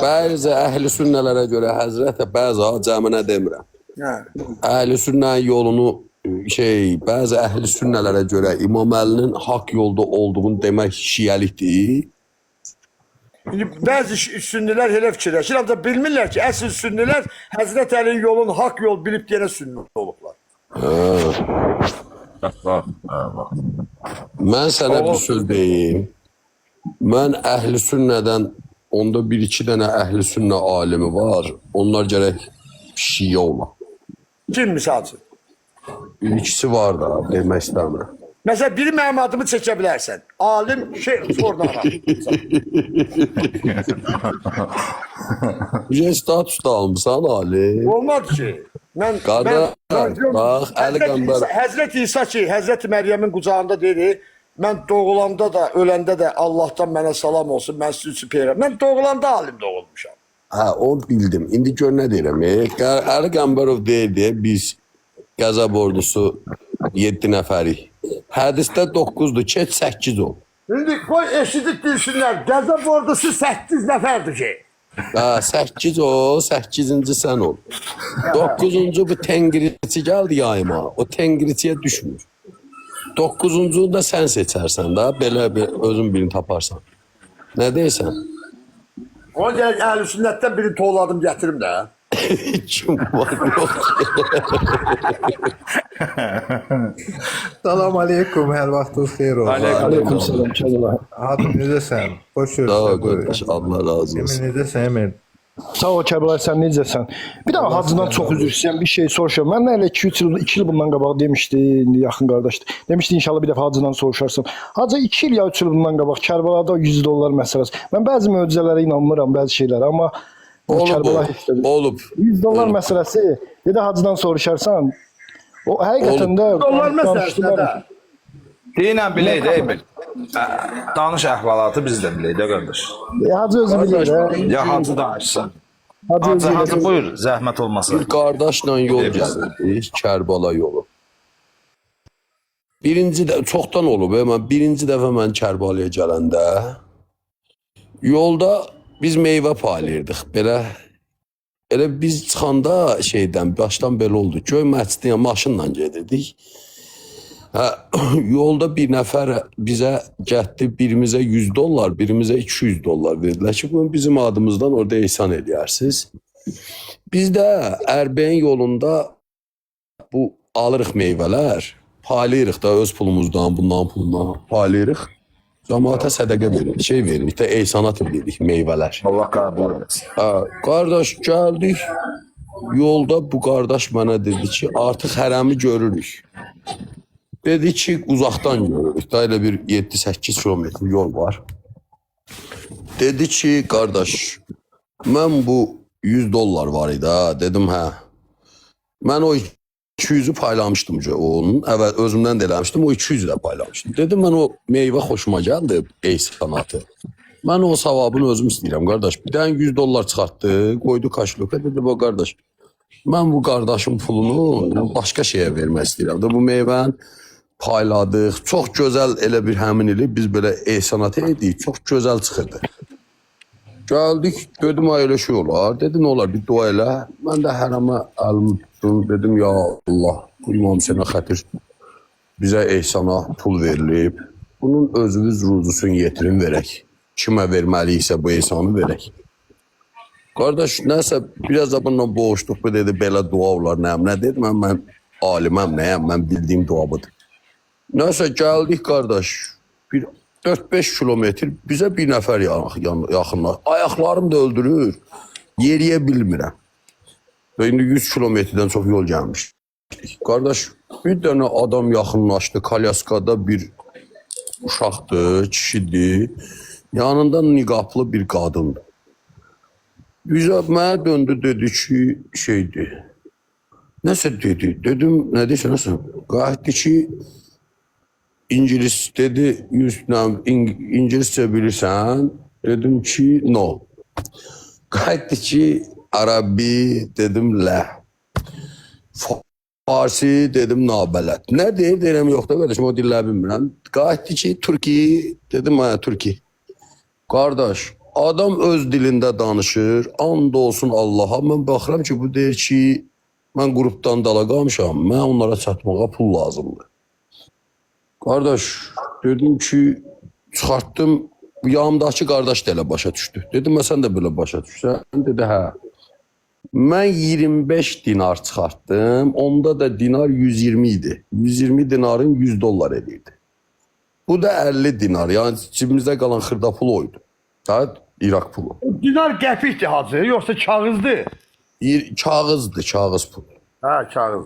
Bəzi əhl-i sünnələrə görə həzrətə bəzi cəminə demirəm. Əhl-i sünnənin yolunu bəzi əhl-i sünnələrə görə İmam Əlinin haqq yolda olduğunu demək şiəlikdir. Bəzi sünnilər elə fikirləşir, ancaq bilmirlər ki, əsl sünnilər Həzrət Əlinin yolunu haqq yol bilib deyənə sünni olublar. Mən sənə bir söz deyim. Mən əhl-i sünnədən onda bir-iki dənə əhl-i sünnə alimi var. Onlar gərək şiə ola. Kim misal üçün? Bir-ikisi var da, demək istəmirəm. Mesela biri mənim adımı çəkə bilərsən. Alim oradan Bir status da almışsan Ali. olmadı ki. Bax, Əli Qəmbər. Həzrət İsa ki, Həzrət Məryəmin qucağında dedi, mən doğulanda da, öləndə də Allahdan mənə salam olsun, mən sizin üçün peyğəmbər. Mən doğulanda alim doğulmuşam. Hə, onu bildim. İndi gör nə deyirəm. Əli Qəmbərov deyirdi, biz Qəzəb ordusu 7 nəfərik. Hədisdə 9'dur, keç 8 ol. İndi qoy eşidib bilsinlər, Qəzəb ordusu 8 nəfərdir ki. 8 ol, 8-ci sən ol. 9-cu bu tengriçi gəldi yayıma, o tengriçiyə düşmür. 9-cu da sən seçərsən da, belə bir özün birini taparsan. Nə deyirsən? Ona gələk əhl-i sünnətdən birini toğladım, gətirim də. Kim var, yox. Salam aleykum, hər vaxtınız xeyir olsun. Aleyküm selam, Kəzələ. Adın necəsən? Xoş Sağ ol, gördük. qardaş, Allah razı olsun. Necəsən Emir? Sağ ol Kəbəlay, sən necəsən? Bir daha hacıdan çox üzr istəyirəm, bir şey soruşuram. Mən elə 2 il bundan qabaq demişdi, indi yaxın qardaşdır. Demişdi inşallah bir dəfə hacıdan soruşarsan. Hacı 2 il ya 3 il bundan qabaq Kərbəlada $100 məsələsi. Mən bəzi möcüzələrə inanmıram, bəzi şeylərə, amma Olub. $100 məsələsi, bir də hacıdan soruşarsan, o həqiqətən də Onlar məsələsi də. Deyinən bilək də Emil. Danış əhvalatı biz də bilək də qardaş. Hacı özü bilir də. Ya hacı danışsın. Hacı Hacı buyur, zəhmət olmasın. Bir qardaşla yol gəlirdik, Kərbala yolu. Çoxdan olub, birinci dəfə mən Kərbalaya gələndə yolda biz meyvə paylayırdıq. Elə biz çıxanda başdan belə oldu. Göy məscidinə maşınla gedirdik. Yolda bir nəfər bizə getdi, birimizə $100, birimizə $200 verdilər ki, bunu bizim adımızdan orada ehsan edərsiniz. Biz də Ərbəyin yolunda bu alırıq meyvələr, paylayırıq da öz pulumuzdan, bundan pulundan paylayırıq. Cəmaata sədəqə veririk, veririk də ehsanat edirik meyvələr. Allah qəbul etsin. Qardaş gəldik, yolda bu qardaş mənə dedi ki, artıq hərəmi görürük. Dedi ki, uzaqdan görürük da, elə bir 7-8 kilometr yol var. Dedi ki, qardaş, mən bu $100 var idi ha, dedim hə. Mən o 200'ü paylamışdım onun, özümdən də eləmişdim, o 200'ü də paylamışdım. Dedim, mən o meyvə xoşuma gəldi, ehsanatı. Mən o savabını özüm istəyirəm, qardaş. Bir dənə $100 çıxartdı, qoydu kaşloka, dedi, bu qardaş, mən bu qardaşın pulunu başqa şeyə vermək istəyirəm. Bu meyvəni payladıq, çox gözəl elə bir həmin ili biz belə ehsanat edik, çox gözəl çıxırdı. Gəldik, dedim, elə şey olar, dedi, nə olar, bir dua elə. Mən də hərəmə əlimi tutdum, dedim, ya Allah, bu İmam Hüseynə xətir bizə ehsana pul verilib, bunun özünüz ruzusunu yetirin verək. Kimə verməliysə bu ehsanı verək. Qardaş, nəsə, biraz da bununla boğuşduq, bu dedi, belə dua olar, nəyəm, nə dedim, mən aliməm, nəyəm, mən bildiyim dua budur. Nəsə, gəldik, qardaş, bir 4-5 kilometr bizə bir nəfər yaxınlar. Ayaqlarım da öldürür, yeriyə bilmirəm. Və indi 100 kilometrdən çox yol gəlmişdik. Qardaş, bir dənə adam yaxınlaşdı, Kalyaskada bir uşaqdır, kişidir, yanında niqablı bir qadındır. Bizə mənə döndü, dedi ki, nəsə dedi, dedim, nə deyirsən, nəsə? Qayıtdı ki, İngilis dedi, İngiliscə bilirsən, dedim ki, no. Qayıtdı ki, Arabi, dedim, lə. Farsi, dedim, nabələt. Nə deyir, deyirəm, yox da, qardaşım, o dillər bilmirəm. Qayıtdı ki, Türkiye, dedim, Türkiye. Qardaş, Adam öz dilində danışır. And olsun Allaha. Mən baxıram ki, bu deyir ki, mən qrupdan dala qalmışam. Mən onlara çatmağa pul lazımdır. Qardaş, dedim ki, çıxartdım. Yanımdakı qardaş da elə başa düşdü. Dedim, sən də belə başa düşsən. Dedi, hə. Mən 25 dinar çıxartdım. Onda da dinar 120 idi. 120 dinarın 100 dollar edirdi. Bu da 50 dinar. Yəni cibimizdə qalan xırda pul oydu. Da İraq pulu. Dinar qəpikdir hacı, yoxsa kağızdır? Kağızdır, kağız pul. Hə, kağız.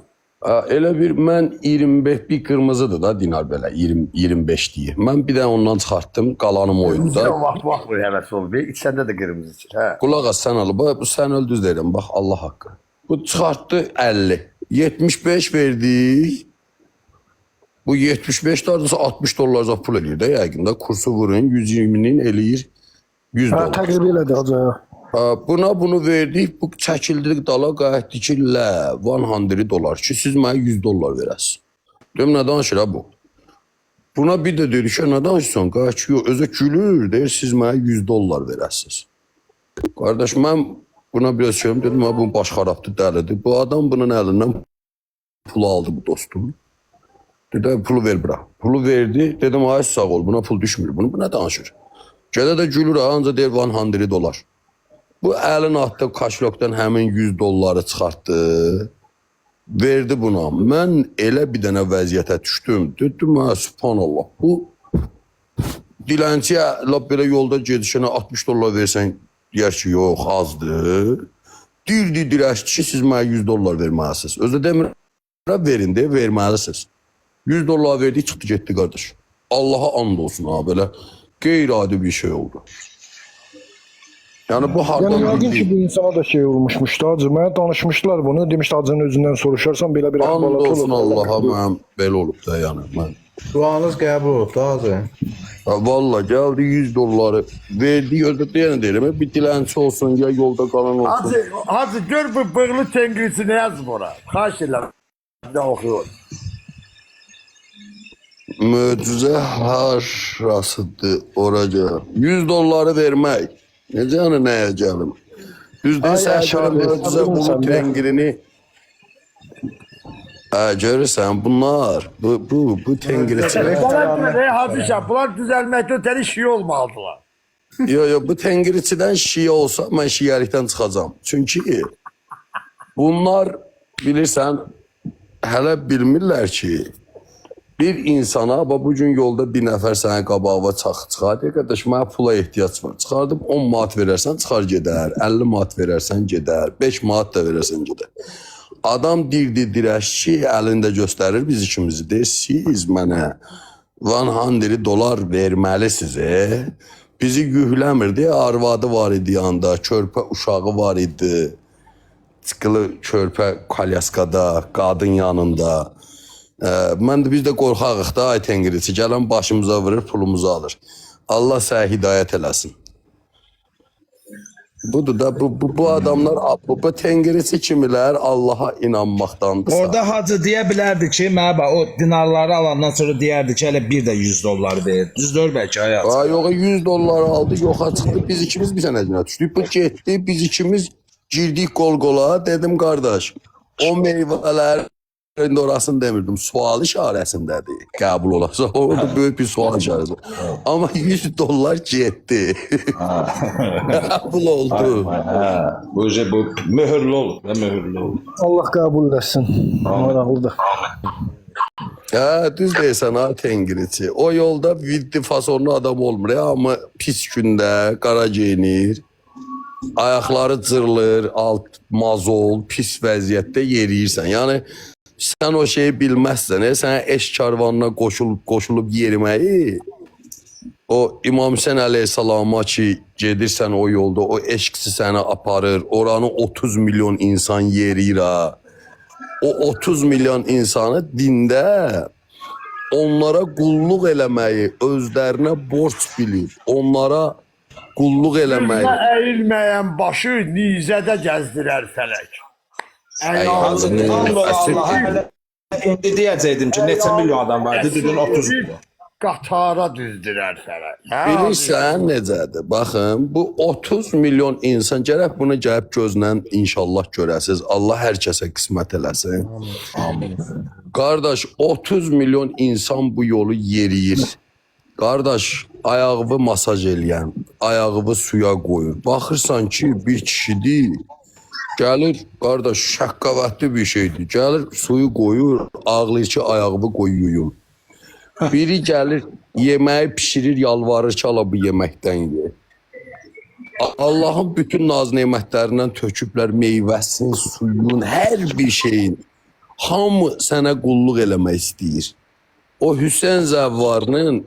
Elə bir mən 25 bir qırmızıdır da dinar belə 25 deyir. Mən bir də ondan çıxartdım, qalanım oydu da. Vaxt bu həvəs oldu. İçəndə də qırmızı çıxır. Hə. Qulaq as sən al. Bu sən öl düz deyirəm. Bax Allah haqqı. Bu çıxartdı 50. 75 verdik. Bu 75 dardırsa 60 dollar pul eləyir də yəqin də. Kursu vurun 120-nin eləyir 100 dollar. Təqrib elədir hacı. Buna bunu verdik. Bu çəkildik dala qayıtdı ki, lə 100 dollar ki, siz mənə 100 dollar verəsiniz. Deyim, nə danışır bu? Buna bir də dedik ki, nə danışırsan? Qayıt ki, özə gülür, deyir, siz mənə 100 dollar verəsiniz. Qardaş, mən buna biraz şeyim dedim, bu baş xarabdır, dəlidir. Bu adam bunun əlindən pulu aldı bu dostum. Dedi, pulu ver bura. Pulu verdi, dedim, ay sağ ol, buna pul düşmür. Bu nə danışır? Gələ də gülür, ancaq deyir 100 dollar. Bu əlin atdı kaşlokdan həmin 100 dolları çıxartdı. Verdi buna. Mən elə bir dənə vəziyyətə düşdüm. Dedim, subhanallah. Bu dilənçiyə belə yolda gedişənə 60 dollar versən, deyər ki, yox, azdır. Dirəşdi ki, siz mənə 100 dollar verməlisiniz. Özdə demirəm, verin deyə verməlisiniz. 100 dollar verdik, çıxdı, getdi qardaş. Allaha and olsun ha, belə qeyri-adi bir şey oldu. Yəni bu hardan Yəni yəqin ki, bu insana da şey olmuşmuş da hacı. Mənə danışmışlar bunu. Demişdi hacının özündən soruşarsan belə bir and əhvalat olsun olur. Allaha, mənim belə olub da yəni. Mən Duanız qəbul oldu da hacı. Valla gəldi 100 dolları verdi, özdə deyən deyirəm. Bir dilənçi olsun, ya yolda qalan olsun. Hacı gör bu bığlı tengirisi ne yazıb ora? Xahiş edirəm. Ne oxuyur? Möcüzə harasıdır oraca. 100 dolları vermək. Necə yəni nəyə gəlim? Düzdür, səhərə möcüzə bulu tengirini görürsən bunlar, bu tengiriçilər. Hacı Şah, bunlar düzəlməkdə ötəri şiə olmalıdırlar. Yo, bu tengiriçidən şiə olsa, mən şiəlikdən çıxacam. Çünki bunlar, bilirsən, hələ bilmirlər ki, bir insana, bu gün yolda bir nəfər sənə qabağa çıxar, deyir, qardaş, mənə pula ehtiyac var. Çıxardıb 10 manat verərsən, çıxar gedər, 50 manat verərsən, gedər, 5 manat da verərsən, gedər. Adam dirəşki, əlində göstərir biz ikimizi, deyir, siz mənə 100 dollar verməlisiniz, bizi yühləmir, deyə arvadı var idi yanında, körpə uşağı var idi, çıxılı körpə kalyaskada, qadın yanında. Biz də qorxağıq da, ay tengiriçi, gələn başımıza vurur, pulumuzu alır. Allah sənə hidayət eləsin. Budur da, bu adamlar, bu tengiriçi kimilər Allaha inanmaqdandır. Orada hacı deyə bilərdi ki, mənə o dinarları alandan sonra deyərdi ki, elə bir də 100 dollar verir. Düzdür bəlkə hayat. Yox, 100 dollar aldı, yoxa çıxdı, biz ikimiz bir sənəcinə düşdük. Bu getdi, biz ikimiz girdik qol-qola, dedim qardaş, o meyvələr orasını demirdim, sual işarəsindədir, qəbul olasa, orada böyük bir sual işarəsi. Amma 100 dollar getdi. Qəbul oldu. Bu mühürlü olur, mühürlü olur. Allah qəbul etsin. Maraqlıdır. Düz deyirsən ha tengiriçi. O yolda viddi fasonlu adam olmur ya, amma pis gündə, qara geyinir. Ayaqları cırılır, alt mazol, pis vəziyyətdə yeriyirsən. Yəni sən o şeyi bilməzsən, sənə eşq karvanına qoşulub yeriməyi, o İmam Hüseyin əleyhissalama ki, gedirsən o yolda, o eşqsi səni aparır, oranı 30 milyon insan yeriyir ha. O 30 milyon insanı dində onlara qulluq eləməyi özlərinə borc bilir, onlara qulluq eləməyi. Əyilməyən başı nizədə gəzdirər fələk. İndi deyəcəkdim ki, neçə milyon adam vardı, dedin 30 milyon. qatara düzdürər sənə. Hə, Bilirsən necədir? Baxın, bu 30 milyon insan gərək bunu gəlib gözlə inşallah görəsiz. Allah hər kəsə qismət eləsin. Qardaş, 30 milyon insan bu yolu yeriyir. Qardaş, ayağını masaj eləyən, ayağını suya qoyur. Baxırsan ki, bir kişidir. Gəlir, qardaş, şəqqavətli bir şeydir. Gəlir, suyu qoyur, ağlayır ki, ayağımı qoyuyum. Biri gəlir, yeməyi pişirir, yalvarır ki, ala bu yeməkdən ye. Allahın bütün naz nemətlərindən töküblər meyvəsin, suyun, hər bir şeyin. Hamı sənə qulluq eləmək istəyir. O Hüseyn Zəvvarının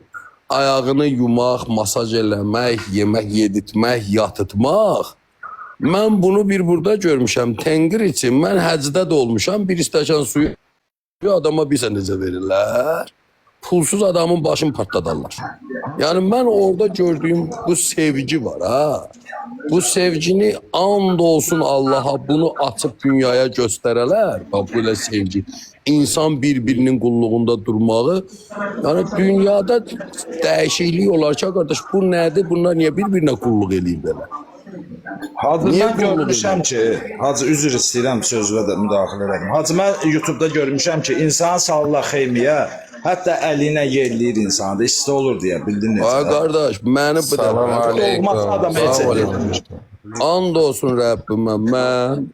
ayağını yumaq, masaj eləmək, yemək yedirtmək, yatıtmaq. Mən bunu bir burada görmüşəm. Təngir için mən həcdə də olmuşam. Bir stəkan suyu adama bir necə verirlər. Pulsuz adamın başını partladarlar. Yani mən orada gördüyüm bu sevgi var ha. Bu sevgini and olsun Allah'a bunu açıp dünyaya göstərələr. Bak böyle sevgi. İnsan birbirinin qulluğunda durmağı. Yani dünyada dəyişiklik olar ki, qardaş bu nədir? Bunlar niye birbirine qulluq eləyirlər? Hacı Niyə mən görmüşəm ki, Hacı üzr istəyirəm sözünə də müdaxilə edim. Hacı mən YouTube'da görmüşəm ki, insanı salırlar xeymiyə, hətta əli ilə yerləyir insanı da isti olur deyə bildin necə? Ay qardaş, məni bu da Olmaz adam heç edir. and olsun Rəbbimə, mən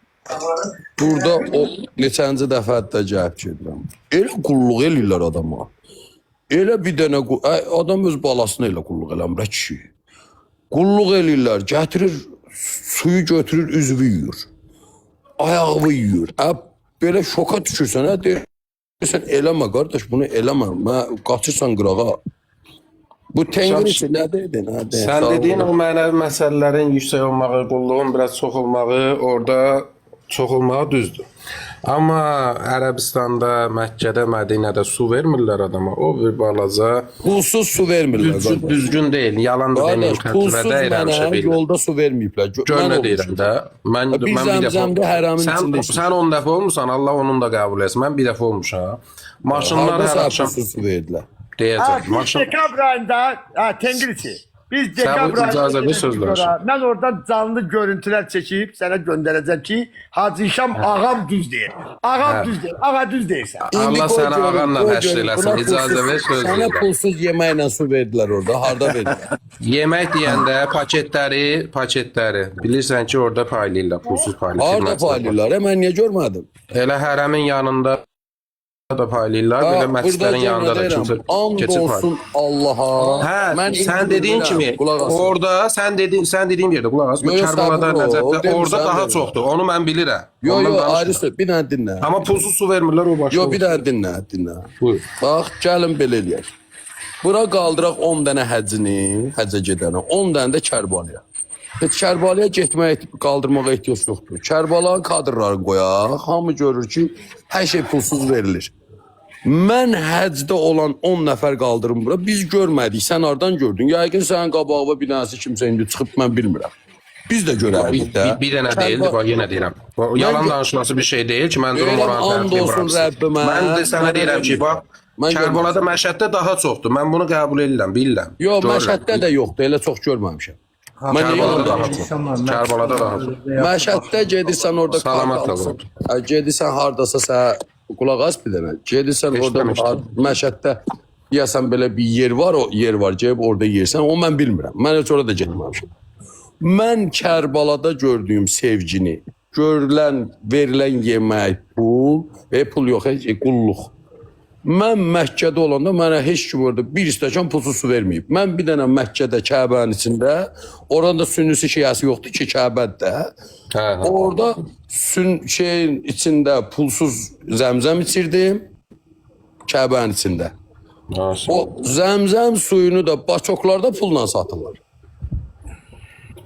burada o neçənci dəfə hətta gəlib gedirəm. Elə qulluq eləyirlər adama. Elə bir dənə adam öz balasına elə qulluq eləmir ki. Qulluq eləyirlər, gətirir, suyu götürür, üzvü yuyur. Ayağı yuyur. Belə şoka düşürsən, deyirsən, eləmə qardaş, bunu eləmə. Qaçırsan qırağa. Bu təngir için nə dedin? Sən dediyin o mənəvi məsələlərin yüksək olmağı, qulluğun biraz çox olmağı, orada çox olmağı düzdür. Amma Ərəbistanda, Məkkədə, Mədinədə su vermirlər adama. O bir balaca Pulsuz su vermirlər. düzgün deyil. Yalan da deməyim. Qardaş, pulsuz mənə yolda su verməyiblər. Gör nə deyirəm də. Mən Bir bir zəmzəmdə həramın içində Sən 10 dəfə olmusan, Allah onun da qəbul etsin. Mən bir dəfə olmuşam. Maşınlar Harada hər sənə axşam pulsuz su verdilər? deyəcək. Biz Maşın dekabr ayında, Tengriçi. Biz dekabr bu icazə ayında bir söz danışın. mən oradan canlı görüntülər çəkib sənə göndərəcəm ki, Hacı İşam ağam düz deyir. Ağam düz deyir. Ağa düz deyirsən. Allah qoy səni görüm, ağanla qoy həşr görüm. eləsin. Buna İcazə pulsuz- ver, söz Sənə verirəm. pulsuz yeməklə su verdilər orada. Harda verdilər? Yemək deyəndə paketləri bilirsən ki, orada paylayırlar, pulsuz paylayırlar. Harda paylayırlar? Mən niyə görmədim? Elə hərəmin yanında da paylayırlar, belə məscidlərin yanında da kimsə And keçib paylayır. olsun Allaha. Hə, Mən sən indi dediyin bilirəm, kimi qulaq asın. orada sən dediyin yerdə qulaq as. Bu Yo, yo, Kərbəlada, sabır ol, o Nəcəfdə dedim, orada sən daha dedin. çoxdur. Onu mən bilirəm. Yo Ondan yo danışmıram. ayrısı bir dənə dinlə. Amma pulsuz su vermirlər o başqa. Yo bir dənə dinlə. Buyur. Bax gəlin belə eləyək. Bura qaldıraq 10 dənə həccini, həccə gedənə, 10 dənə də Kərbalaya. Heç Kərbalaya getməyə qaldırmağa ehtiyac yoxdur. Kərbalanın kadrlarını qoyaq, hamı görür ki, hər şey pulsuz verilir. Mən həcdə olan 10 nəfər qaldırım bura. Biz görmədik. Sən hardan gördün? Yəqin sənin qabağına bir dənəsi kimsə indi çıxıb mən bilmirəm. Biz də görərdik də. Bir dənə deyildi, bax yenə deyirəm. O yalan danışması bir şey deyil ki, mən durum Deyirəm, oranı and olsun Rəbbimə. Mən də sənə deyirəm ki, bax Mən Kərbəlada, Məşəddə daha çoxdur. Mən bunu qəbul edirəm, bilirəm. Yox, Görürəm. Məşəddə də yoxdur. Elə çox görməmişəm. Mən də Kərbəlada yalan daha danışıram. çox. Kərbəlada daha çox. Məşəddə gedirsən orada Salamat kart olun. alsan. Gedirsən hardasa sən qulaq as bir dənə. Gedirsən orada demişdim. Məşəddə deyəsən belə bir yer var, o yer var. Gəlib orada yersən, o mən bilmirəm. Mən heç orada getməmişəm. Mən Kərbalada gördüyüm sevgini, görülən, verilən yemək, pul yox, qulluq. Mən Məkkədə olanda mənə heç kim orada bir stəkan pulsuz su verməyib. Mən bir dənə Məkkədə Kəbənin içində, orada sünnisi şiəsi yoxdur ki, Kəbədə. Hə. Orada şeyin içində pulsuz zəmzəm içirdim. Kəbənin içində. O zəmzəm suyunu da baçoklarda pulla satırlar.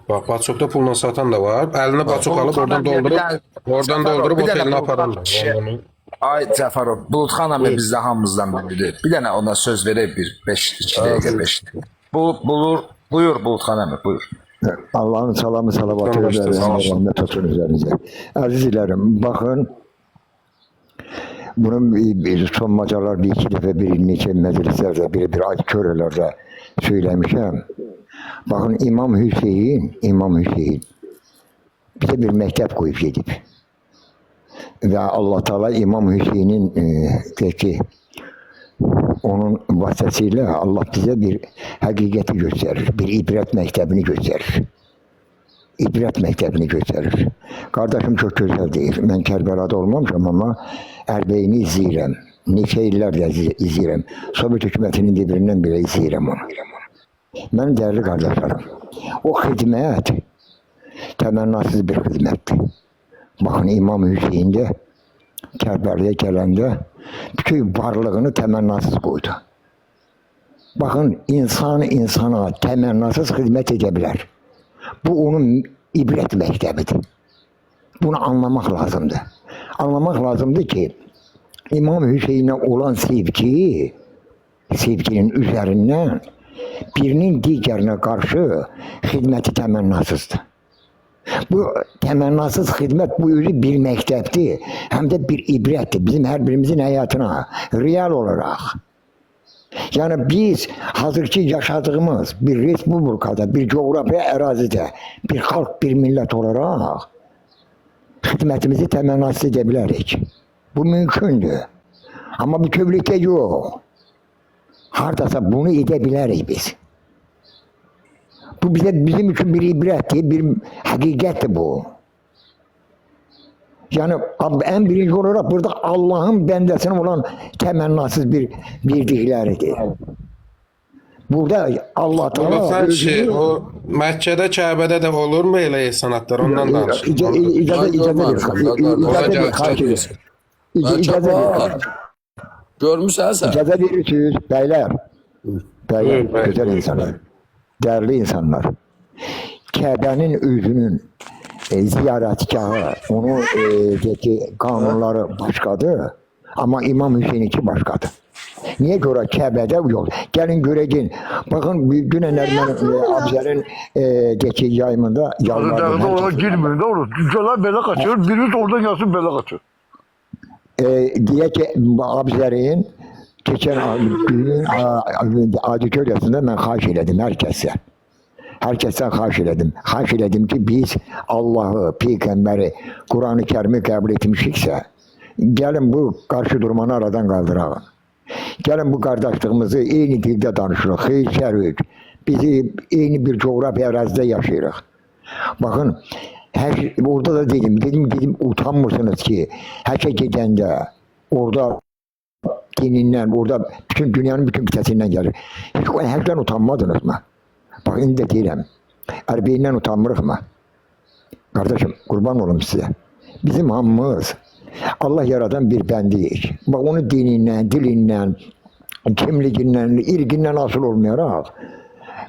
Bax, baçokda pulla satan da var. Əlinə baçok alıb oradan doldurub otelinə aparırlar. Ay Cəfərov, Buludxan əmi bizdə hamımızdan biridir. Bir dənə ona söz verək bir 2 dəqiqə 5 dəqiqə. Buyur Buludxan əmi, buyur. Allah'ın salamı salavatı üzerinize, tutun üzerinize. Azizlerim bakın, Bunun son macalar bir iki defa bir neçe meclislerde bir ay körelerde söylemişim. Bakın İmam Hüseyin bize bir mektep koyup gidip ve Allah Teala İmam Hüseyin'in peki onun vasıtasıyla Allah bize bir hakikati gösterir. Bir ibret mektebini gösterir. İbret mektebini gösterir. Kardeşim çok güzel değil. Ben Kerbela'da olmamışım ama Erbeyin'i izleyirəm. Neçə illərdir izleyirəm. Sovyet hükümetinin dibirinden bile izleyirəm onu. Ben değerli kardeşlerim. O hizmet temennasız bir hizmetti. Bakın İmam Hüseyin'de Kerbela'ya gelende bütün varlığını temennasız koydu. Bakın insan insana temennasız hizmet edebilir. Bu onun ibret mektebidir. Bunu anlamak lazımdı. Anlamak lazımdı ki İmam Hüseyin'e olan sevginin üzerinden birinin diğerine karşı hizmeti temennasızdı. Bu temennasız hizmet bu özü bir mektepti. Hem de bir ibretti. Bizim her birimizin hayatına real olarak. Yani biz hazırki yaşadığımız bir respublikada, bir coğrafi arazide, bir halk, bir millet olarak hizmetimizi temennasız edebiliriz. Bu mümkündür. Ama bütünlükte yok. Hardasa bunu edebiliriz biz. Bu bizim için bir ibretti, bir hakikatti bu. Yani en birinci olarak burada Allah'ın bendesine olan temennasız bir bildikleridir. Burada Allah Teala Olsan ki o Məkkədə, Kəbədə də olurmu elə sanatlar? Ondan danışın. Olacaq, görmüsən sən? İcazə verirsiniz beyler. Beyler, güzel insanlar. Değerli insanlar. Kabe'nin özünün ziyaretgahı, onun kanunları başkadır. Ama İmam Hüseyin'inki başkadır. Niye göre Kabe'de yol? Gelin göreyin. Bakın dünenler Abzer'in yayımında yalvardım. Ona girmiyor. Ne olur? Cüceler böyle kaçıyor. Birimiz oradan yazsın böyle kaçıyor. Diye ki Abzer'in geçen günün auditöryasında ben xahiş elədim herkese. Herkesten xahiş elədim. Xahiş elədim ki biz Allah'ı, Peygamberi, Kur'an-ı Kerim'i kabul etmişikse gelin bu karşı durmanı aradan kaldıralım. Gelin bu kardeşliğimizi eyni dilde danışırıq, xeyir bizi eyni bir coğrafi arazide yaşayırıq. Bakın orada da dedim utanmırsınız ki her şey gidende orada dininden, orada bütün dünyanın bütün kitesinden gelir. Hiç herden utanmadınız mı? Bak indi de deyirəm. Erbeyindən utanmırıq mı? Kardeşim kurban olum size. Bizim hamımız Allah yaradan bir bendiyik. Bak onu dininden, dilinden, kimliğinden, irginden asıl olmayarak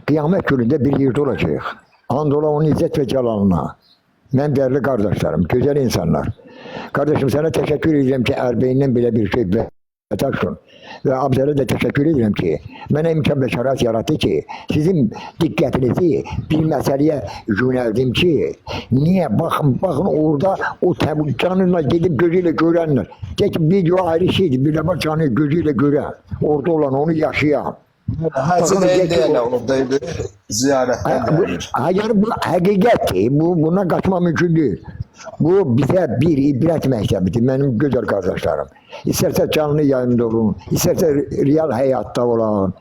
kıyamet gününde bir yerde olacak. Andola onun izzet ve celalına. Ben değerli kardeşlerim, güzel insanlar. Kardeşim sana teşekkür ederim ki Erbeyindən bile bir şey etaksın. Ve Abzer'e de teşekkür ederim ki bana imkan ve şarat yarattı ki sizin dikkatinizi bir meseleye yöneldim ki niye bakın orada o canıyla gidip gözüyle görenler. Geçip video ayrı şeydi bir de canı gözüyle gören orada olan onu yaşayan. Hacı deyil oradaydı ziyarətdən gəlir. Yani bu hakikati, buna kaçma mümkün değil. Bu bize bir ibret mektebidir benim güzel kardeşlerim. İsterse canlı yayında olun, isterse real hayatta olan.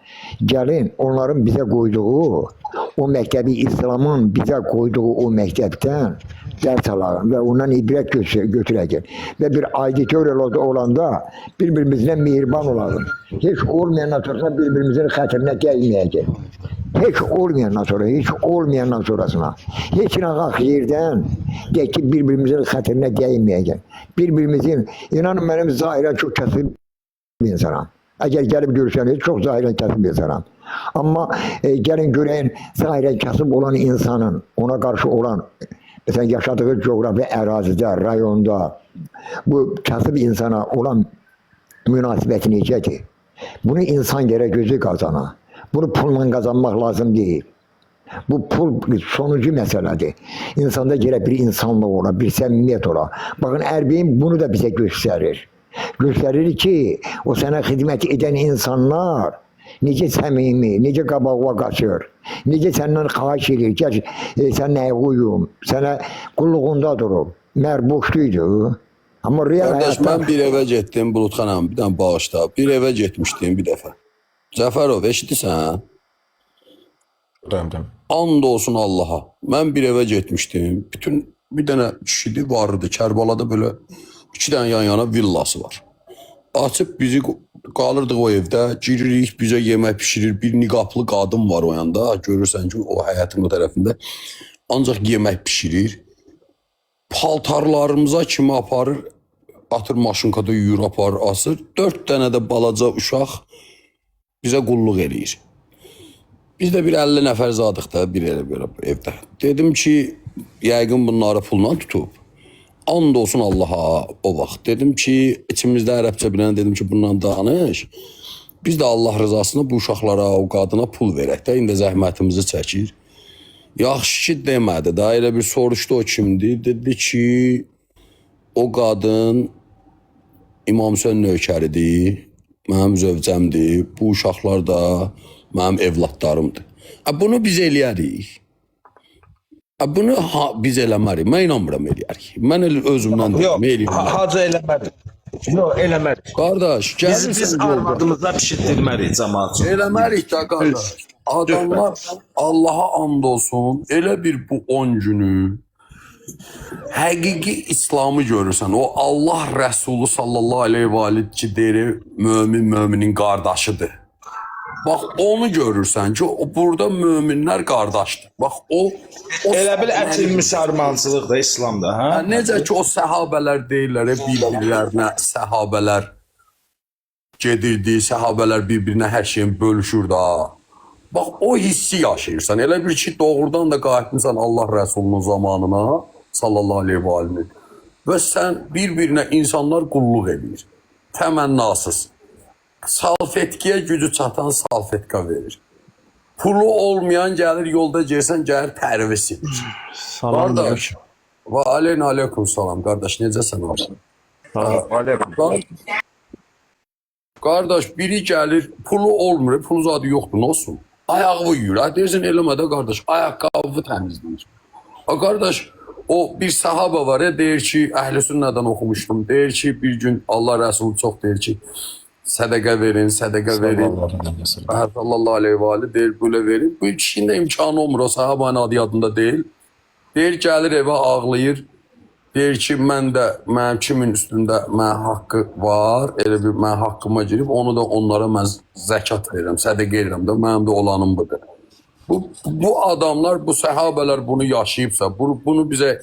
Gelin onların bize koyduğu o mektebi, İslam'ın bize koyduğu o mektepten ders alalım ve ondan ibret götüreceğiz. Ve bir auditör olanda birbirimizle mihriban olalım. Hiç olmayandan sonra birbirimizin hatırına gelmeyeceğiz. Hiç olmayandan sonrasına. Hiç nakak yerden de ki birbirimizin hatırına değmeyeceğiz. Birbirimizin, inanın benim zahiren çok kasıp bir insanım. Eğer gelip görürseniz çok zahiren kasıp bir insanım. Ama gelin göreyin zahiren kasıp olan insanın, ona karşı olan, mesela yaşadığı coğrafi arazide, rayonda, bu kasıp insana olan münasebeti necədir? Bunu insan gerek gözü kazana. Bunu pulla kazanmak lazım değil. Bu pul sonucu meseledir. İnsanda gerek bir insanlık ola, bir samimiyet ola. Bakın Erbeyin bunu da bize gösterir. Göstərir ki, o sənə xidmət edən insanlar necə səmimi, necə qabağa qaçır, necə səndən xahiş edir, gəl sən nəyə uyum, sənə qulluğunda durub. Mər boşluydu. Amma real Qardaş, həyatda mən bir evə getdim, Bulut xanım, bir dənə bağışla. Bir evə getmişdim bir dəfə. Cəfərov, eşidirsən? Rəmdən. And olsun Allaha. Mən bir evə getmişdim. Bütün bir dənə kişidi vardı. Kərbalada belə 2 dənə yan-yana villası var. Açıb bizi qalırdıq o evdə. Giririk, bizə yemək pişirir. Bir niqablı qadın var o yanda. Görürsən ki, o həyətin o tərəfində. Ancaq yemək pişirir. Paltarlarımıza kimi aparır. Atır maşınkada yuyur, aparır, asır. 4 dənə də balaca uşaq bizə qulluq eləyir. Biz də bir 50 nəfər zadıq da bir elə belə evdə. Dedim ki, yəqin bunları pulla tutub. And olsun Allaha o vaxt. Dedim ki, içimizdə ərəbcə bilən dedim ki, bundan danış. Biz də Allah rızasına bu uşaqlara, o qadına pul verək də, indi zəhmətimizi çəkir. Yaxşı ki demədi da, elə bir soruşdu o kimdir. Dedi ki, o qadın İmam Hüseyin nökəridir, mənim zövcəmdir, bu uşaqlar da mənim evlatlarımdır. Bunu biz eləyərik. Bunu biz eləmərik. Mən inanmıram eləyərik. Mən özümdən deyim, eləyərik. Hacı eləmədi. Yox, eləmədi. Qardaş, Biz gəlirsən arvadımızda pişirdirmərik cəmaat üçün. eləmərik də qardaş. Adamlar Allaha and olsun, elə bir bu 10 günü həqiqi İslamı görürsən. O Allah Rəsulü sallallahu aleyhi və aleyhi ki deyir, müminin qardaşıdır. Bax onu görürsən ki, burada möminlər qardaşdır. Bax o Elə bil ətil müsəlmançılıq da İslamda, hə? necə ki o səhabələr deyirlər, bir-birlərinə səhabələr gedirdi, səhabələr bir-birinə hər şeyin bölüşür da. Bax o hissi yaşayırsan. Elə bir ki doğrudan da qayıtmısan Allah Rəsulunun zamanına sallallahu aleyhi və aleyhi və sən bir-birinə insanlar qulluq edir. Təmənnasız. Salfetkiyə gücü çatan salfetka verir. Pulu olmayan gəlir yolda gəlsən gəlir tərvi silir. Salam Qardaş. Və aleykum salam. Qardaş necəsən abi? Qardaş biri gəlir pulu olmur. Pulu zadı yoxdur. Nə olsun? Ayağı yuyur. Deyirsən eləmə də qardaş. Ayaqqabı təmizləyir. Qardaş o bir sahaba var ya deyir ki Əhl-i Sünnədən oxumuşdum. Deyir ki bir gün Allah Rəsulü çox deyir ki sədəqə verin, sədəqə verin. Sallallahu aleyhi və aleyhi deyir böyle verin. Bu kişinin də imkanı olmur. O sahabanın adı yadında deyil. Deyir gəlir evə ağlayır. Deyir ki mənim kimin üstündə mənə haqqı var. Elə bir mənə haqqıma girib onu da onlara mən zəkat verirəm, sədəqə edirəm də mənim də olanım budur. Bu adamlar, bu səhabələr bunu yaşayıbsa, bunu bizə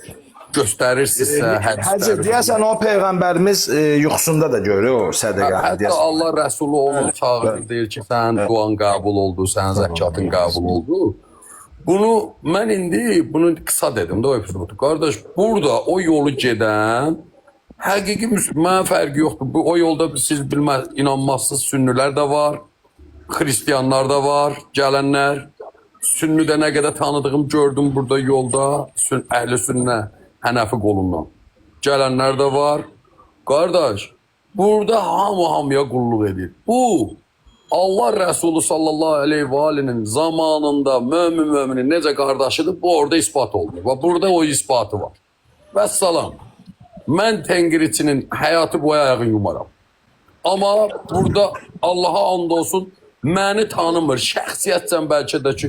göstərirsinizsə, Hacı, deyəsən o Peyğəmbərimiz yuxusunda da görür o sədəqəni. Hətta Allah Rəsulü onu çağırır, deyir ki, sənin duan qəbul oldu, sənin zəkatın qəbul oldu. Mən indi bunu qısa dedim də o epizodu. Qardaş, burada o yolu gedən həqiqi müsəlman fərqi yoxdur. O yolda siz inanmazsınız, sünnilər də var, xristiyanlar da var, gələnlər. Sünnidə nə qədər tanıdığım gördüm burada yolda, Əhl-i Sünnə, Hənəfi qolundan. Gələnlər də var. Qardaş, burada hamıya qulluq edir. Bu, Allah Rəsulü sallallahu aleyhi və aleyhinin zamanında möminin necə qardaşıdır, bu orada ispat oldu. Və burada o ispatı var. Vəssalam, mən tənqiriçinin həyatı boyu ayağını yumaram. Amma burada Allaha and olsun, məni tanımır. Şəxsiyyətcən bəlkə də ki,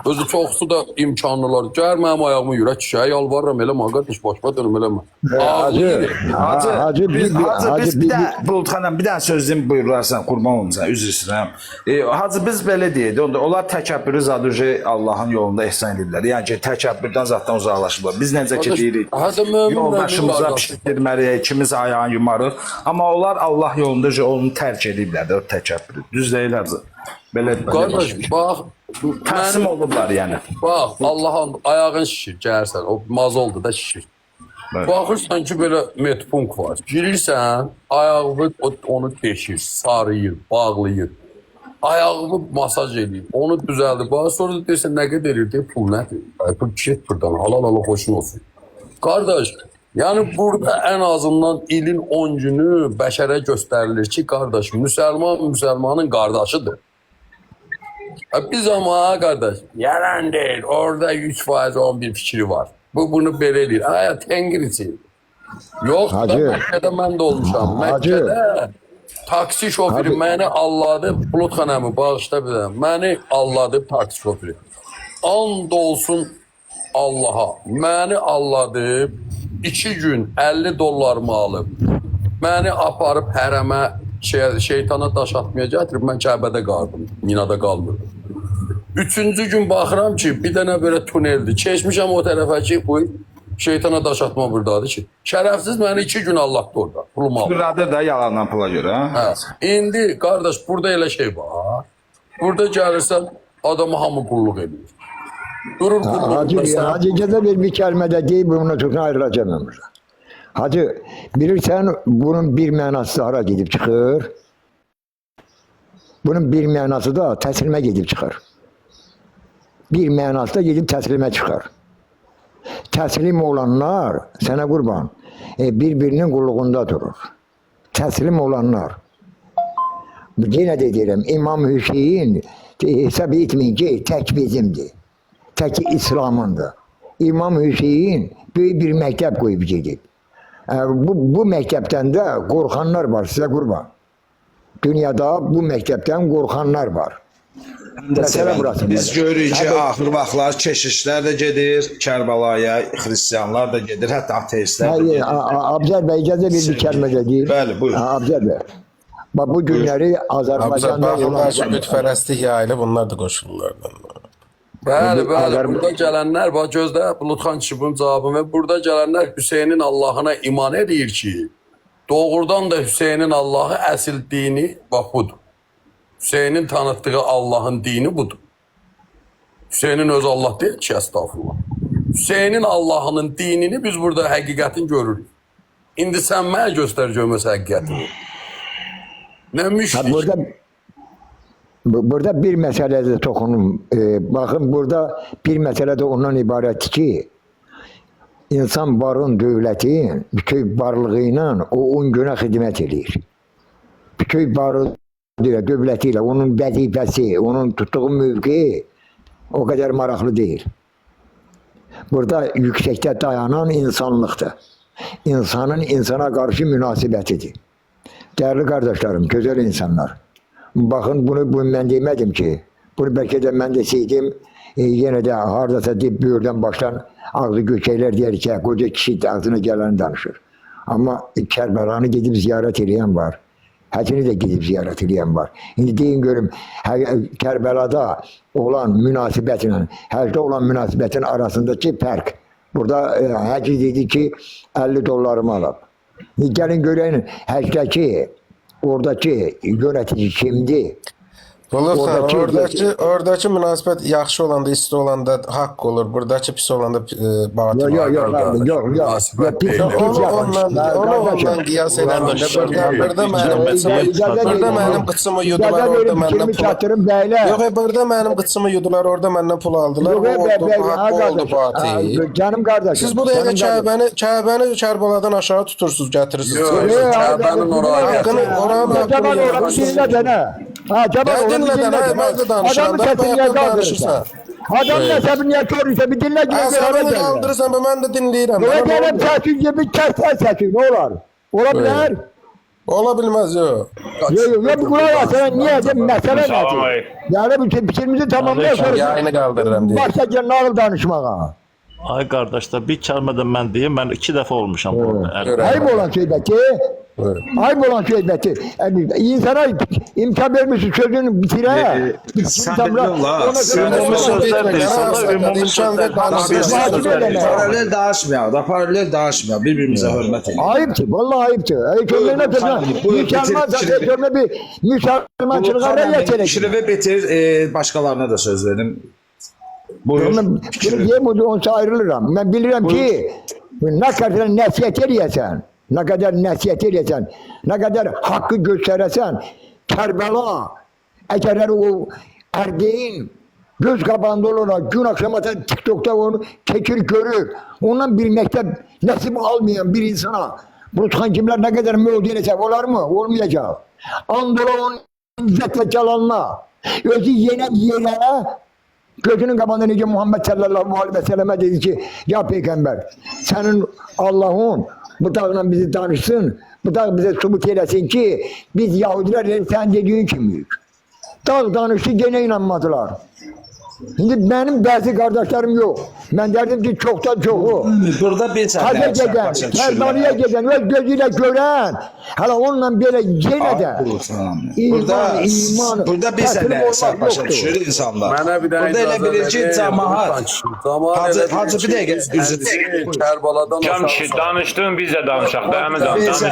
özü çoxsu da imkanlılar. Gəl mənim ayağımı yürək kişiyə, yalvarıram, eləmə, qardaş, başqa dönüm, eləmə. Hacı, biz bir də, Bulut xanım, bir dənə söz deyim, buyurlarsan, qurban olun sən, üzr istəyirəm. Hacı, biz belə deyək, onlar təkəbbürü zadı Allahın yolunda ehsan edirlər. Yəni ki, təkəbbürdən zatdan uzaqlaşırlar. Biz necə ki deyirik, yoldaşımıza pişirdirməliyik, ikimiz ayağını yumarıq. Amma onlar Allah yolunda onu tərk ediblər də, o təkəbbürü. Düz deyil, Hacı. Qardaş, bax, təslim olublar yəni. Bax, Allahın ayağın şişir, gəlirsən, o mazoldur da şişir. Baxırsan ki, belə metpunk var. Girirsən, ayağını onu deşir, sarıyır, bağlayır. Ayağını masaj edir, onu düzəldir. Bax, sonra da deyirsən, nə qədər edir, pul nədir? Pul get buradan, halal xoşun olsun. Qardaş, Yani burada en azından ilin 10 günü bəşərə göstərilir ki, qardaş, Müslümanın qardaşıdır. Biz ama kardeş, yalan değil, orada 3% 11 fikri var. Bunu belə eləyir. Aya tengirisi. Yox da Hacı. Məkkədə mən də olmuşam. Hacı. Məkkədə taksi şoförü məni alladı, Bulut xanımı bağışla bir də. Məni alladı taksi şoförü. And olsun Allaha. Məni alladı, 2 gün 50 dollarımı alıb. Məni aparıb hərəmə şeytana daş atmaya gətirib, mən Kəbədə qaldım, Minada qalmırdım. 3-cü gün baxıram ki, bir dənə belə tuneldir. Keçmişəm o tərəfə ki, bu şeytana daş atma buradadır ki. Şərəfsiz məni 2 gün Allah'da orada. Pulumu aldı. Buradır da yalandan pula görə. Hə. İndi qardaş burada elə şey var. Burada gəlirsən adamı hamı qulluq edir. Durur Hacı, qulluq. Hacı gece bir kelime değil bununla çok ayrılacağım ben burada. Hacı bilirsen bunun bir mənası hara gidip çıkır. Bunun bir mənası da təslimə gidip çıkar. Bir mənası da gidip təslimə çıkar. Təslim olanlar sana kurban birbirinin kulluğunda durur. Təslim olanlar. Yine de derim İmam Hüseyin hesap etmeyin ki tek bizimdi. Tek İslam'ındı. İmam Hüseyin büyük bir mektep koyup gidip. Bu mektepten de korkanlar var size kurban. Dünyada bu mektepten korkanlar var. Mesela burası. Biz görürük ki, axır vaxtlar keşişlər də gedir Kərbalaya, xristianlar da gedir, hətta ateistlər də Hayır, gedir. Abzer Bey geze bir kelime dedi. Bəli, buyurun. Abzer Bey. Bak bu günleri Azerbaycan'da Baxırlar ki, olan... bütpərəstlik yayılıb, onlar da qoşulurlar. Bəli, bəli. Azər- Burada gələnlər, bax gözlə Bulutxan kişi bunun cavabını və burada gələnlər Hüseynin Allahına iman edir ki, doğrudan da Hüseynin Allahı əsl dini bax budur. Hüseynin tanıttığı Allahın dini budur. Hüseynin öz Allah deyil ki, estağfurullah. Hüseynin Allah'ının dinini biz burada həqiqətin görürük. İndi sən mənə göstər görməz həqiqətini. Nə Ha, müşrik. burada bir meselede tokunum. Bakın burada bir mesele de ondan ibaret ki insan varın devletin bütün varlığıyla o 10 güne hizmet edir. Bütün varlığı devletiyle onun vazifesi, onun tuttuğu mülki o kadar maraklı değil. Burada yüksekte dayanan insanlıktır. İnsanın insana karşı münasebetidir. Değerli kardeşlerim, güzel insanlar. Bakın bunu ben demedim ki. Bunu belki de ben deseydim yine de hardasa deyip büyürden baştan ağzı göçeyler diyer ki koca kişi de ağzına geleni danışır. Ama Kerbelan'ı gidip ziyaret edeyen var. Hacını da gidip ziyaret edeyen var. Şimdi deyin görüm Kerbela'da olan münasebetle hacda olan münasebetin arasındaki fark. Burada hacı dedi ki 50 dolarımı alıp. Gelin görün hacdaki oradaki yönetici kimdi? Bulutxan, Oradakı- oradakı münasibət yaxşı olanda, isti olanda haqq olur. Buradakı pis olanda batıl Yok olur. yok. Münasibət deyil. Onu ondan qiyas edəndə burada mənim qıçımı yudular, orada məndən pul çatırım beyler. Yox, burada mənim qıçımı yudular, orada məndən pul aldılar. Yok, O haqq oldu batıl. Canım kardeşim. Siz bu dəqiqə Kəbəni Kərbaladan aşağı tutursunuz, gətirirsiniz. Yox, Kəbənin oraya Haqqını oranın Caban oranı dinle dene. Ha Caban Ya oranı dinle dinle dene, dene. ben de danışıram. Adamın Ben sesini niye bayaqdan kaldırırsan? danışırsan. Adamın sesini niye körürse bir dinle gibi bir Sən ara beni gel. kaldırırsan, mən də dinləyirəm. Böyle Bana gelip olmur. sesin gibi kes sesin ne olur? Olabilir. Ola bilməz, yox. Yok bu buraya sen niye de mesele ne? Yani bu fikrimizi tamamlıyor sonra. Yayını qaldırıram deyə. Başka gel nağıl danışmağa. Ay qardaşlar, bir kəlmədən mən deyim, mən 2 dəfə olmuşam burada. Ayıp olan söhbəti. Ayıp olan söhbəti. Yani insana imkan vermişsin sözünü bitire. Ümumi sözlər deyirsən, ümumi sözlər Paralel danışmayaq da, paralel danışmayaq. Bir-birimizə hörmət edin. Ayıptır, vallahi ayıptır. Öykümlerine tırnak. Müslüman zaten bir Müslümançılığa ne yeterek? Şirəvə bitir, başqalarına da söz verin. Buyur. Bunu diyeyim onsa ayrılırım. Ben bilirim ki ne kadar nəsiyyət eləyəsən, ne kadar nəsiyyət eləyəsən, ne kadar hakkı göstərəsən, Kərbala, əgər o Erdeğin Göz qabağında olaraq gün akşama TikTok'ta onu çekir görür. Ondan bir məktəb nəsib almayan bir insana Bulutxan kimlər nə qədər mövd edəcək, olar mı? Olmayacaq. Andola onun izzət və calanına, özü yerə gözünün qabağında necə Muhammed sallallahu aleyhi ve sellem'e dedi ki, ya Peygamber, senin Allah'ın bu dağla bizi danışsın, bu dağ bize subut eylesin ki, biz Yahudiler sen dediğin kimiyik. Dağ danıştı, gene inanmadılar. Şimdi benim bazı kardeşlerim yok. Ben derdim ki çoktan çoğu. Burada bir Hacca geden, Kerbala'ya giden, öz gözüyle gören, hala onunla böyle gene de burada bir sənə əsər başa düşür insanlar. Mənə bir Burada elə bilir ki, cəmaat. Hacı bir dəqiqə üzr Kərbaladan Cəmşid danışdın biz də danışaq da. Əmin danışsın,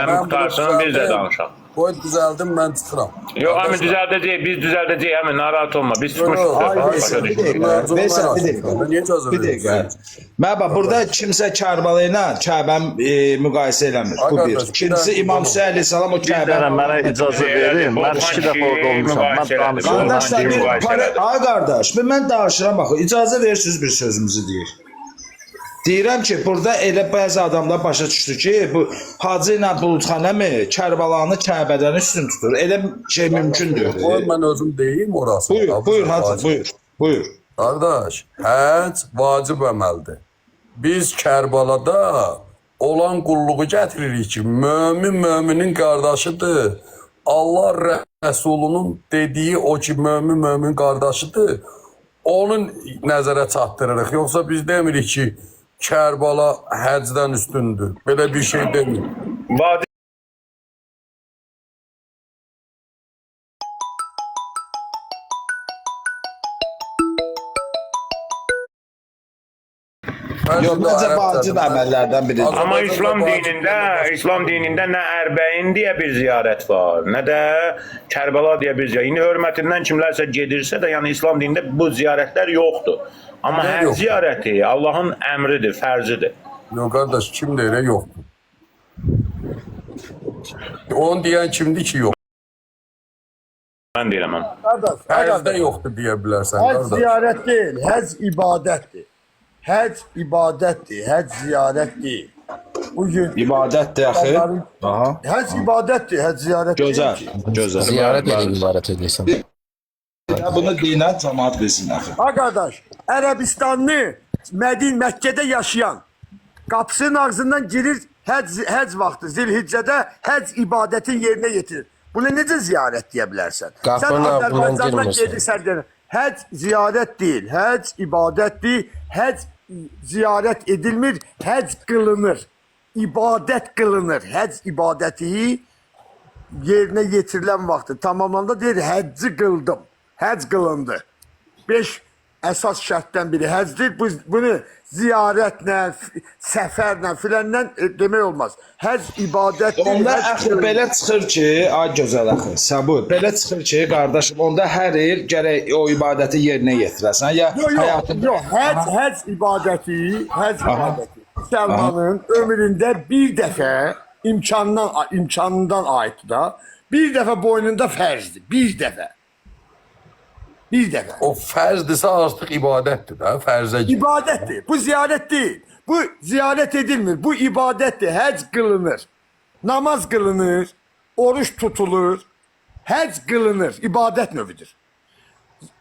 əmin qutarsın biz də danışaq. Qoy düzəldim, mən çıxıram. Yox, əmin düzəldəcək, biz düzəldəcək, əmin narahat olma. Biz çıxmışıq. Başa düşdük. Bir dəqiqə. Mən bax, burada kimsə Kərbala ilə Kəbəni müqayisə eləmir. Bu bir. İkincisi İmam Hüseyin əleyhissalam o Kəbəni. Mənə icazə verin. Mən 2 dəfə orada olmuşam. Mən danışıram. Qardaşlar, ay qardaş, mən danışıram axı. İcazə verirsiniz bir sözümüzü deyir. Deyirəm ki, burada elə bəzi adamlar başa düşdü ki, bu Hacı ilə Bulutxan əmi Kərbalanı Kəbədən üstün tutur. Elə şey mümkündür. Qoy mən özüm deyim orası. Buyur Hacı, buyur. Qardaş, həcc vacib əməldir. Biz Kərbalada olan qulluğu gətiririk ki, mömin qardaşıdır. Allah Rəsulunun dediyi o ki, mömin qardaşıdır. Onun nəzərə çatdırırıq. Yoxsa biz demirik ki, Kərbala həcdən üstündür. Belə bir şey demir. Yox, məncə vacib əməllərdən biridir. Amma İslam dinində nə Ərbəyin deyə bir ziyarət var, nə də Kərbəla deyə bir ziyarət. İndi hörmətindən kimlərsə gedirsə də, yəni İslam dinində bu ziyarətlər yoxdur. Amma hər ziyarəti Allahın əmridir, fərzidir. Yox qardaş, kim deyir, yoxdur. Onu deyən kimdir ki, yox. Mən deyirəm. Həzdən yoxdur deyə bilərsən Həc qardaş. ziyarət deyil, həc ibadətdir. Həc ibadətdir, həc ziyarət deyil. Bugün İbadətdir axı. Aha. həc ibadətdir, həc ziyarət deyil. Gözəl. Ziyarət edin ibarət edirsən. Bunu dinən cəmaat bilsin axı. Ha qardaş, Ərəbistanlı Məkkədə yaşayan qapısının ağzından girir həc vaxtı, Zilhiccədə həc ibadətin yerinə yetirir. Bunu necə ziyarət deyə bilərsən? Qapının ağzından girmirsən. Gedirsən, həc ziyarət deyil, həc ibadətdir, həc ziyarət edilmir, həc qılınır, ibadət qılınır. Həc ibadəti yerinə yetirilən vaxtı tamamlandı, deyir, həcci qıldım, həc qılındı. 5 əsas şərtdən biri həcdir. Bunu ziyarətlə, səfərlə filanla demək olmaz. Həc ibadətdir. Onda axı belə çıxır ki, ay gözəl axı, Səbur, belə çıxır ki, qardaşım, onda hər il gərək o ibadəti yerinə yetirəsən. Ya Yox, həc ibadəti Müsəlmanın ömründə bir dəfə imkanından aiddir da, bir dəfə boynunda fərzdir, bir dəfə. Bir dəfə. O fərzdirsə artıq ibadətdir də, fərzə gir. İbadətdir. Bu ziyarət deyil. Bu ziyarət edilmir. Bu ibadətdir. Həc qılınır. Namaz qılınır. Oruç tutulur. Həc qılınır. İbadət növüdür.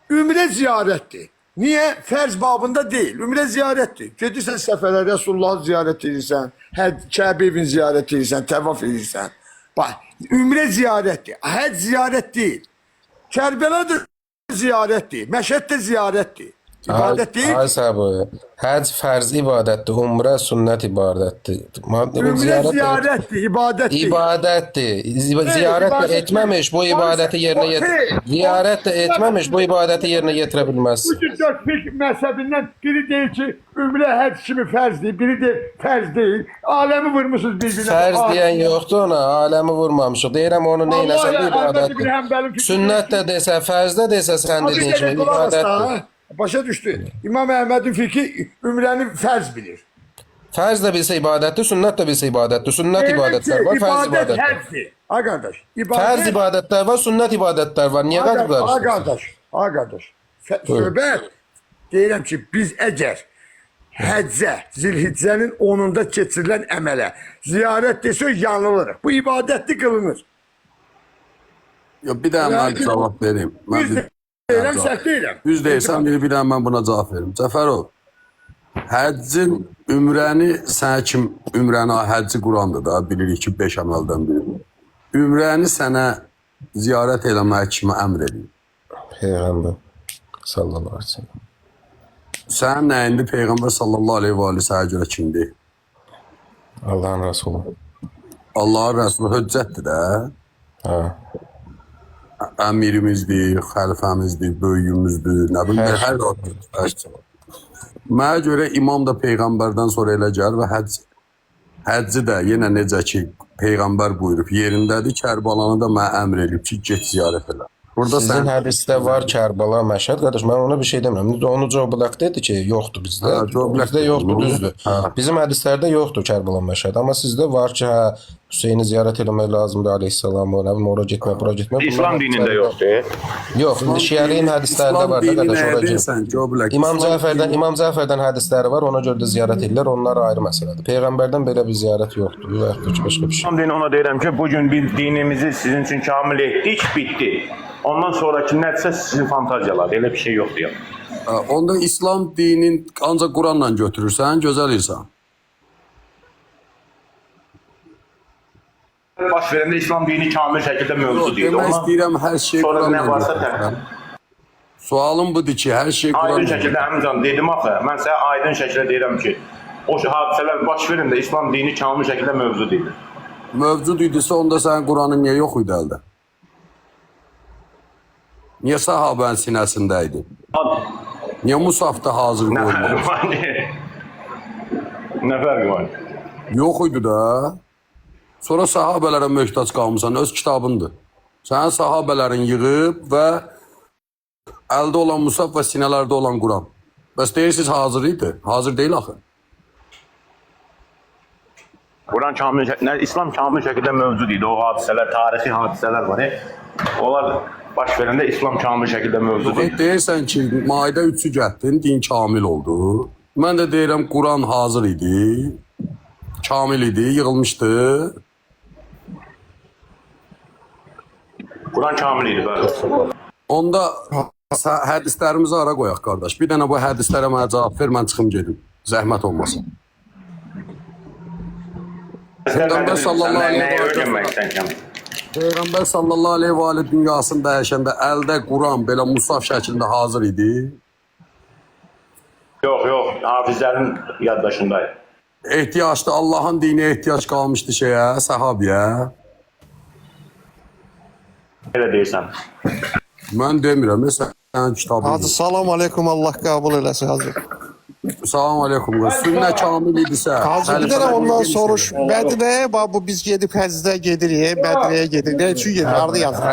Ümrə ziyarətdir. Niyə? Fərz babında deyil. Ümrə ziyarətdir. Gedirsən səfərə, Resulullahı ziyarət edirsən, Kəbə evini ziyarət edirsən, təvaf edirsən. Bax, ümrə ziyarətdir. Həc ziyarət deyil. Kərbəladır ziyarətdir. Məşəd də ziyarətdir. İbadət deyil. Ay Səbur, həc fərz ibadətdir, umrə sünnət ibadətdir. Ümrə ziyarətdir, ibadət deyil. İbadətdir. Ziyarət də etməmiş bu ibadəti yerinə ziyarət də etməmiş bu ibadəti yerinə yetirə bilməz. Bu cür 4 fiqh məzhəbindən biri deyir ki, ümrə həc kimi fərzdir, biri deyir fərz deyil. Aləmi vurmusunuz bir-birinə. Fərz deyən yoxdur ona, aləmi vurmamışıq. Deyirəm onu neynəsə bu ibadətdir. Sünnət də desə, fərz də desə sən dediyin kimi ibadətdir. Başa düşdü. İmam Əhmədin fikri ümrəni fərz bilir. Fərz də bilsə ibadətdir, sünnət də bilsə ibadətdir. Sünnət ibadətlər var, fərz ibadətlər. Ha qardaş. Fərz ibadətlər var, sünnət ibadətlər var. Niyə qardaş? Ha qardaş. söhbət deyirəm ki, biz əgər həccə, Zilhiccənin 10-unda keçirilən əmələ ziyarət desək yanılırıq. Bu ibadətli qılınır. Yo, bir dənə mən cavab vereyim. Düz deyirəm, səhv deyirəm. Düz deyirsən, bir dənə mən buna cavab verim. Cəfərov, həccin, ümrəni, sənə kim ümrəni, həcci Qurandır da, bilirik ki, 5 əməldən biri. Ümrəni sənə ziyarət eləmək kimi əmr edin. Peyğəmbər sallallahu aleyhi ve sellem. Sənin nəyindi Peyğəmbər sallallahu aleyhi və sənə görə kimdir? Allah'ın Resulü. Allahın Rəsulü höccətdir də. Ha. Əmirimizdir, xəlifəmizdir, böyüyümüzdür, nə bilim, hər Mənə görə imam da Peyğəmbərdən sonra elə gəlir və həcci də yenə necə ki Peyğəmbər buyurub yerindədir, Kərbalanı da mənə əmr edib ki, get ziyarət elə. Burada Sizin hədisdə var Kərbala, Məşhəd. Qardaş, mən ona bir şey demirəm. Onu Joe Black dedi ki, yoxdur bizdə. Bizdə yoxdur, düzdür. Bizim hədislərdə yoxdur Kərbala, Məşhəd. Amma sizdə var ki, Hüseyni ziyarət eləmək lazımdır, aleyhissalamı, nə bilim, ora getmək, bura getmək. İslam dinində yoxdur. Yox, indi şiəliyin hədislərində var da, qardaş, ora getmək. İmam Cəfərdən hədisləri var, ona görə də ziyarət edirlər, onlar ayrı məsələdir. Peyğəmbərdən belə bir ziyarət yoxdur. Yoxdur, başqa bir şey. İslam dini ona deyirəm ki, bugün biz dinimizi sizin üçün kamil etdik, bitdi. Ondan sonraki nədirsə sizin fantaziyalar, elə bir şey yoxdur ya. Onda İslam dinin ancaq Quranla götürürsən, gözəl insan. Baş verəndə İslam dini kamil şəkildə mövzu deyil. Demək istəyirəm, hər şey sonra Quranla nə varsa götürürsən. Sualım budur ki, hər şey aydın Quranla şəkildə həmcan dedim axı. Mən sənə aydın şəkildə deyirəm ki, o hadisələr baş verəndə İslam dini kamil şəkildə mövzu deyil. mövcud idisə, onda sənin Quranın niyə yox idi əldə? Niyə sahabənin sinəsində idi? Niyə Musafda hazır Nə qoyulmadı? fərqi var? Nə fərqi var? Yox idi da. Sonra sahabələrə möhtac qalmısan, öz kitabındır. Sənin sahabələrin yığıb və əldə olan Musaf və sinələrdə olan Quran. Bəs deyirsiniz hazır idi. Hazır deyil axı. Quran kamil şəkildə, İslam kamil şəkildə mövcud idi. O hadisələr, tarixi hadisələr var. Onlar baş verəndə İslam kamil şəkildə mövcud idi. Deyirsən ki, Maidə 3-ü gətdin, din kamil oldu. Mən də deyirəm, Quran hazır idi, kamil idi, yığılmışdı. Quran kamil idi, bəli. Onda hədislərimizi ara qoyaq, qardaş. Bir dənə bu hədislərə mənə cavab ver, mən çıxım gedim. Zəhmət olmasın. Peyğəmbər sallallahu aleyhi və aleyhi dünyasında dəyişəndə əldə Quran belə Musaf şəklində hazır idi. Yox, hafizlərin yaddaşındaydı. Ehtiyacdı, Allahın dini ehtiyac qalmışdı şeyə, səhabiyə. Elə deyirsən. Mən demirəm, sənin kitabın. Hacı, salam aleykum, Allah qəbul eləsin, Hacı. Salam aleykum. Sünnə kamil idisə. Hacı, bir dənə ondan soruş. Bədrəyə, bu biz gedib həccdə gedirik, Bədrəyə gedirik. Nə üçün gedirik, arada yazır.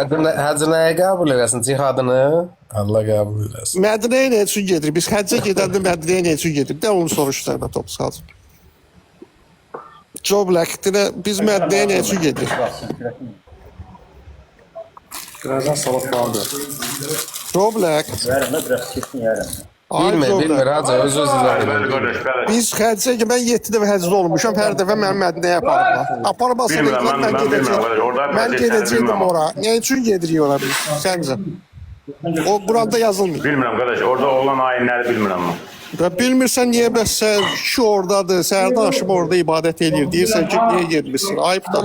Həcı nəyə qəbul eləsin, cihadını? Allah qəbul eləsin. Mədinəyə nə üçün gedirik? Biz həccə gedəndə Mədinəyə nə üçün gedirik? Də onu soruş sənə topuz, Hacı. Joe Black, biz Mədinəyə nə üçün gedirik? Birazdan salat vardı. Joe Black. Bilmir, Hacı, öz izlərim. Biz həccə ki, mən 7 dəfə həccdə olmuşam, hər dəfə mənim Mədinəyə aparırlar. Aparmasın, mən gedəcəm. Mən gedəcəkdim ora. Nə üçün gedirik ora biz, səncə? O Quranda yazılmır. Bilmirəm, qardaş, orada olan ayinləri bilmirəm mən. Və bilmirsən niyə bəs sən kişi oradadır, səhərdən aşıb orada ibadət edir. Deyirsən ki, niyə gedmirsən? Ayıb da.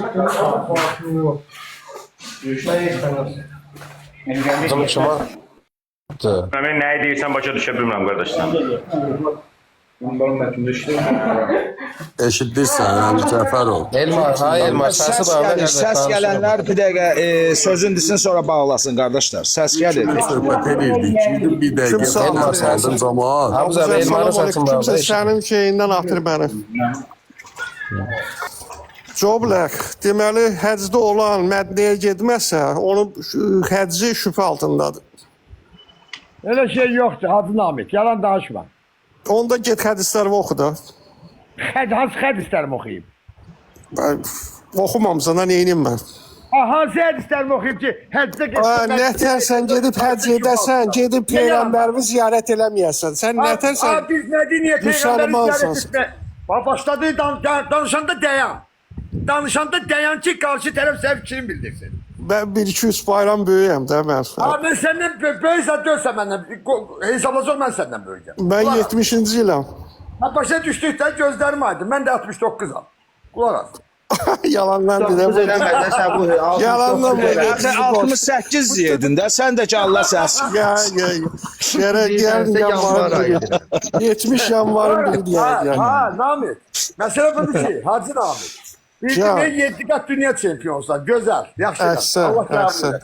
Bizim kima? Mən nəyi deyirsən başa düşə bilmirəm, qardaş. Eşitdirsən, Cəfərov. Elmar, səsi bağlı. Səs gələnlər bir dəqiqə sözün desin, sonra bağlasın, qardaşlar. Səs gəlir. Söhbət edirdik ki, bir dəqiqə Elmar saldın cəmaat. Hamza, Elmarın səsin bağlı. Kimsə sənin şeyindən atır məni. Joe Black, deməli, həcdə olan Mədinəyə getməzsə, onun həcci şübhə altındadır. Elə şey yoxdur, Hacı Namik, yalan danışma. Onda get hədislərimi oxu da. Hansı hədislərimi oxuyayım? Oxumamısan da neyiniyim mən? Hansı hədislərimi oxuyub ki, həccə Nətər sən gedib həcc edəsən, gedib Peyğəmbərimi ziyarət eləməyəsən. Sən nətər sən Biz mədəniyyət Peyğəmbəri müsəlmansan. ziyarət etmə. Başladı danışanda dayan. Danışanda dayan ki, qarşı tərəf sənin fikrini bildirsin. Mən 1-2-3 bayram böyüyəm də mən. Mən səndən böyüksən, dörsən məndən. Hesablasaq mən səndən böyükəm. Mən 70-ci iləm. Başa düşdükdə gözlərim aydın. Mən də 69-am. Qulaq as. Yalandan deyirəm. Yalandan Sən 68 yedin də, sən də ki Allah səs. Şərə gəlin yanvarım. 70 yanvarım bir deyək. Namik. Məsələ budur ki, Hacı Namik. Ben 7 kat dünya çempiyonsan. Güzel. Yaxşı. Əhsən.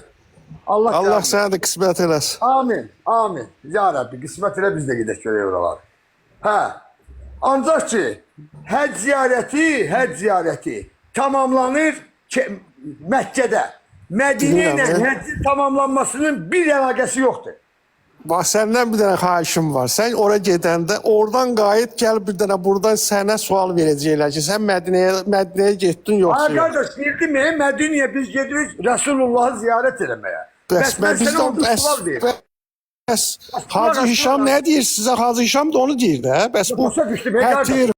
Allah sənə də qismət eləsin. Amin. Amin. Ya Rabbi qismət elə biz də gedək görək oralar. Ancaq ki həc ziyarəti tamamlanır Məkkədə. Mədinə ilə həccin tamamlanmasının bir əlaqəsi yoxdur. Bax, səndən bir dənə xahişim var. Sən ora gedəndə, oradan qayıt, gəl bir dənə buradan sənə sual verəcəklər ki, sən Mədinəyə getdin yoxsa yox? Qardaş, bildin mi? Mədinəyə biz gedirik Rəsulullahı ziyarət eləməyə. Bəs mən sənə orada sual verim. Bəs Hacı Hişam nə deyir sizə? Hacı Hişam da onu deyir də. Bəs bu hətir,